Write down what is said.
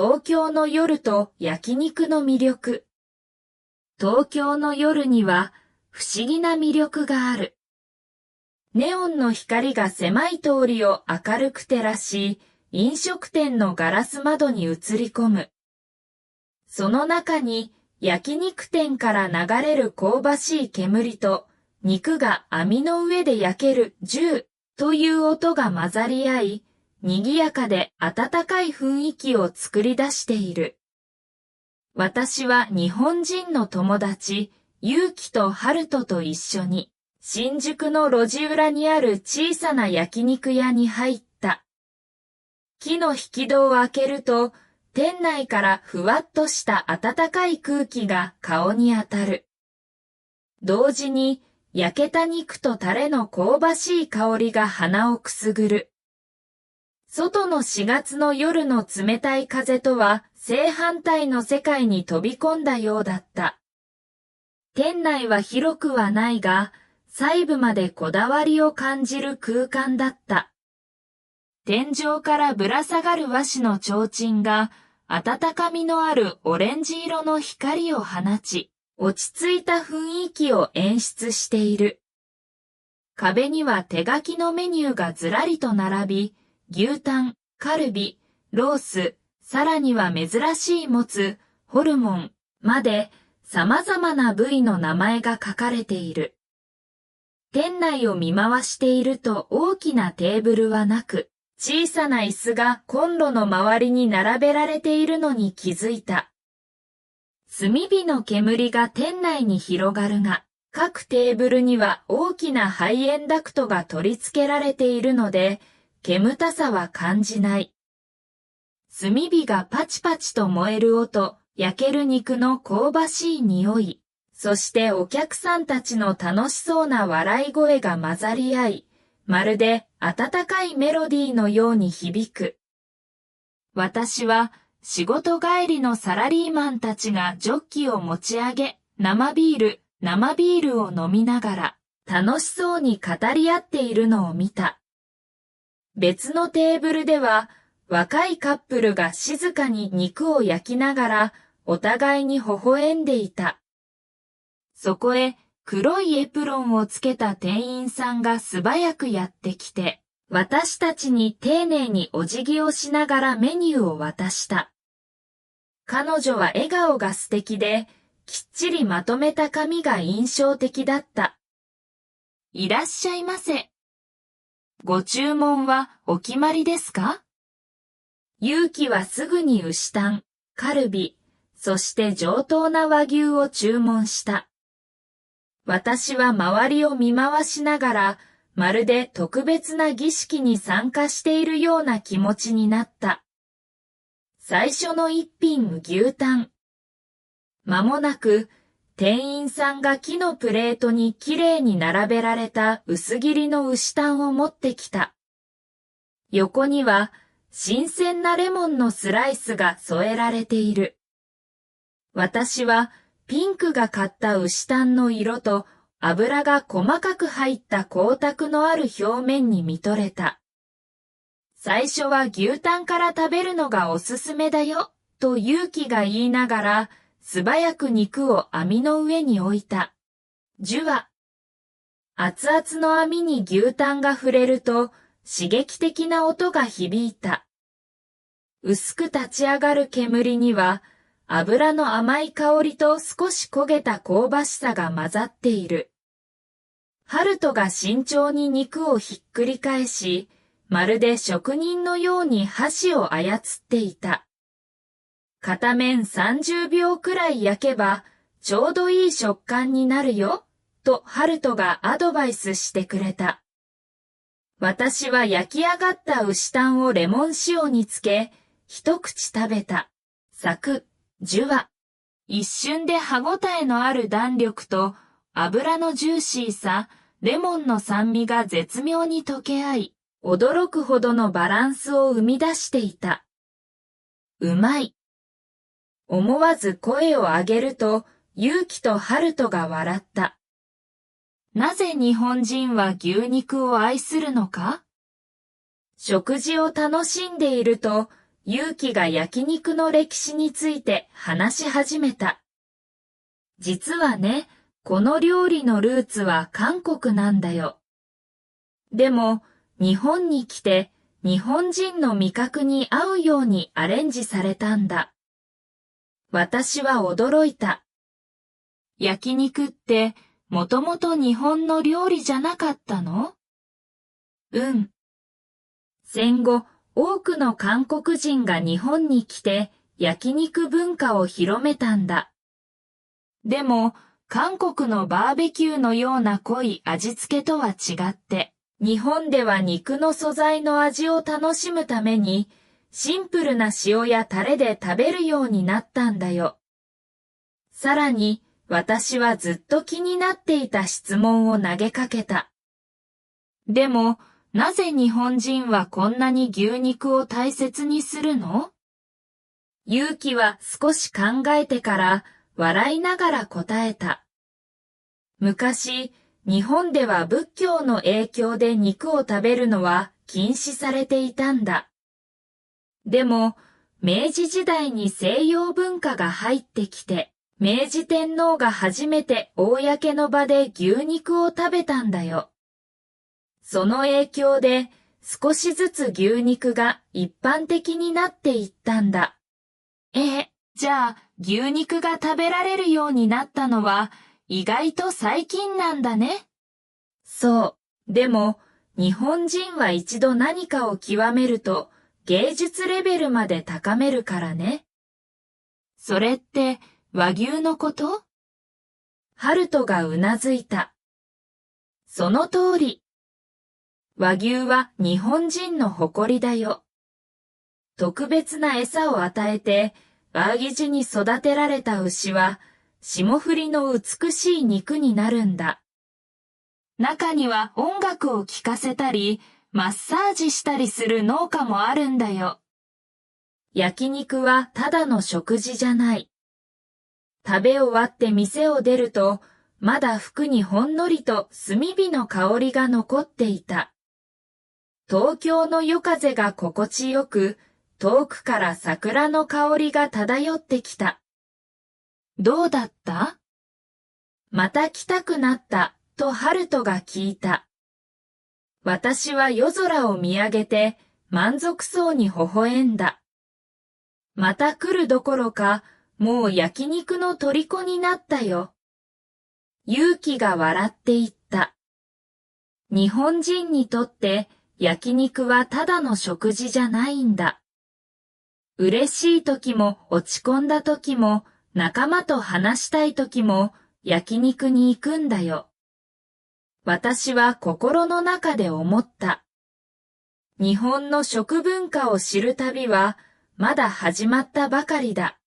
東京の夜と焼肉の魅力。東京の夜には不思議な魅力がある。ネオンの光が狭い通りを明るく照らし、飲食店のガラス窓に映り込む。その中に焼肉店から流れる香ばしい煙と肉が網の上で焼けるジューという音が混ざり合い、賑やかで温かい雰囲気を作り出している。私は日本人の友達、ゆうきとハルトと一緒に、新宿の路地裏にある小さな焼肉屋に入った。木の引き戸を開けると、店内からふわっとした暖かい空気が顔に当たる。同時に、焼けた肉とタレの香ばしい香りが鼻をくすぐる。外の4月の夜の冷たい風とは正反対の世界に飛び込んだようだった。店内は広くはないが、細部までこだわりを感じる空間だった。天井からぶら下がる和紙の提灯が、温かみのあるオレンジ色の光を放ち、落ち着いた雰囲気を演出している。壁には手書きのメニューがずらりと並び、牛タン、カルビ、ロース、さらには珍しいもつ、ホルモンまで様々な部位の名前が書かれている。店内を見回していると大きなテーブルはなく、小さな椅子がコンロの周りに並べられているのに気づいた。炭火の煙が店内に広がるが、各テーブルには大きな排煙ダクトが取り付けられているので、煙たさは感じない。炭火がパチパチと燃える音、焼ける肉の香ばしい匂い、そしてお客さんたちの楽しそうな笑い声が混ざり合い、まるで温かいメロディーのように響く。私は仕事帰りのサラリーマンたちがジョッキを持ち上げ、生ビールを飲みながら楽しそうに語り合っているのを見た。別のテーブルでは若いカップルが静かに肉を焼きながらお互いに微笑んでいた。そこへ黒いエプロンをつけた店員さんが素早くやってきて、私たちに丁寧にお辞儀をしながらメニューを渡した。彼女は笑顔が素敵で、きっちりまとめた髪が印象的だった。いらっしゃいませ。ご注文はお決まりですか？ゆうきはすぐに牛タン、カルビ、そして上等な和牛を注文した。私は周りを見回しながら、まるで特別な儀式に参加しているような気持ちになった。最初の一品牛タン。間もなく、店員さんが木のプレートにきれいに並べられた薄切りの牛タンを持ってきた。横には、新鮮なレモンのスライスが添えられている。私は、ピンクがかった牛タンの色と油が細かく入った光沢のある表面に見とれた。最初は牛タンから食べるのがおすすめだよ、と勇気が言いながら、素早く肉を網の上に置いた。ジュワ。熱々の網に牛タンが触れると、刺激的な音が響いた。薄く立ち上がる煙には、油の甘い香りと少し焦げた香ばしさが混ざっている。ハルトが慎重に肉をひっくり返し、まるで職人のように箸を操っていた。片面30秒くらい焼けば、ちょうどいい食感になるよ、とハルトがアドバイスしてくれた。私は焼き上がった牛タンをレモン塩につけ、一口食べた。サク、ジュワ。一瞬で歯ごたえのある弾力と油のジューシーさ、レモンの酸味が絶妙に溶け合い、驚くほどのバランスを生み出していた。うまい。思わず声を上げると、ユウキとハルトが笑った。なぜ日本人は牛肉を愛するのか？食事を楽しんでいると、勇気が焼肉の歴史について話し始めた。実はね、この料理のルーツは韓国なんだよ。でも、日本に来て日本人の味覚に合うようにアレンジされたんだ。私は驚いた。焼肉ってもともと日本の料理じゃなかったの？うん。戦後、多くの韓国人が日本に来て焼肉文化を広めたんだ。でも、韓国のバーベキューのような濃い味付けとは違って、日本では肉の素材の味を楽しむために、シンプルな塩やタレで食べるようになったんだよ。さらに、私はずっと気になっていた質問を投げかけた。でも、なぜ日本人はこんなに牛肉を大切にするの？勇気は少し考えてから笑いながら答えた。昔、日本では仏教の影響で肉を食べるのは禁止されていたんだ。でも、明治時代に西洋文化が入ってきて、明治天皇が初めて公の場で牛肉を食べたんだよ。その影響で少しずつ牛肉が一般的になっていったんだ。じゃあ牛肉が食べられるようになったのは意外と最近なんだね。そう。でも日本人は一度何かを極めると芸術レベルまで高めるからね。それって和牛のこと？ハルトがうなずいた。その通り。和牛は日本人の誇りだよ。特別な餌を与えて、バーギジに育てられた牛は、霜降りの美しい肉になるんだ。中には音楽を聴かせたり、マッサージしたりする農家もあるんだよ。焼肉はただの食事じゃない。食べ終わって店を出ると、まだ服にほんのりと炭火の香りが残っていた。東京の夜風が心地よく、遠くから桜の香りが漂ってきた。どうだった？また来たくなった、とハルトが聞いた。私は夜空を見上げて、満足そうに微笑んだ。また来るどころか、もう焼肉の虜になったよ。勇気が笑っていった。日本人にとって、焼肉はただの食事じゃないんだ。嬉しい時も落ち込んだ時も仲間と話したい時も焼肉に行くんだよ。私は心の中で思った。日本の食文化を知る旅はまだ始まったばかりだ。